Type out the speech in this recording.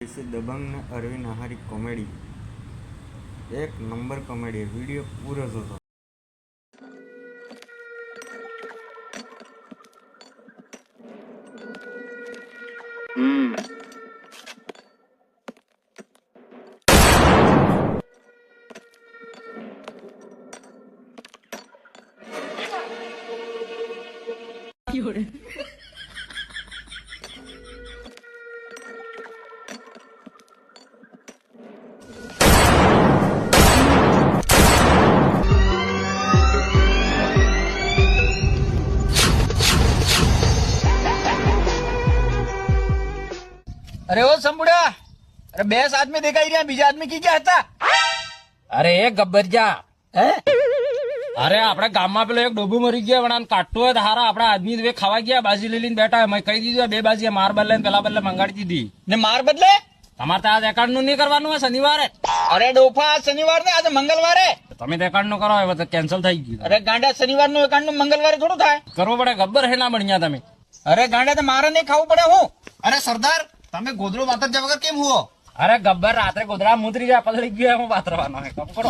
इसे दबंग ने अरविंद आहारी कॉमेडी एक नंबर कॉमेडी वीडियो पूरा જોતો अरे ओ संबुड़ा, अरे 20 आदमी दिखाई रहा, बीजा आदमी की क्या था? अरे एक गब्बरजा अरे આપડા ગામમાં પેલો એક ડોબુ મરી ગયા વણાન કાટતો હોય હારા આપડા આદમી બે ખાવા ગયા બાજી લઈ લઈને બેઠા મેં કહી દીધું બે બાજી માર બદલે પેલા બદલે મંગાડી દીધી ने मार बदले? તમારે તો આજ એકાઉન્ટ નું નહીં કરવાનું હોય શનિવારે अरे डोफा आज शनिवार ने आज मंगलवार है। તમે તો એકાઉન્ટ નું કરો હવે તો કેન્સલ થઈ ગયું अरे गांडा शनिवार नो एकांड नो मंगलवार थोड़ो था। કરવો પડે ગબ્બર હે ના બન્યા તમે अरे गांडा तो मारा नहीं खाऊ पड़े हूँ। अरे सरदार તમે ગોદરો વાતર જ વગર કેમ હુઓ? અરે ગબ્બર રાત્રે ગોધરા મુતરી જાય પલળી ગયો હું પાથરવાનો હે કમ કરો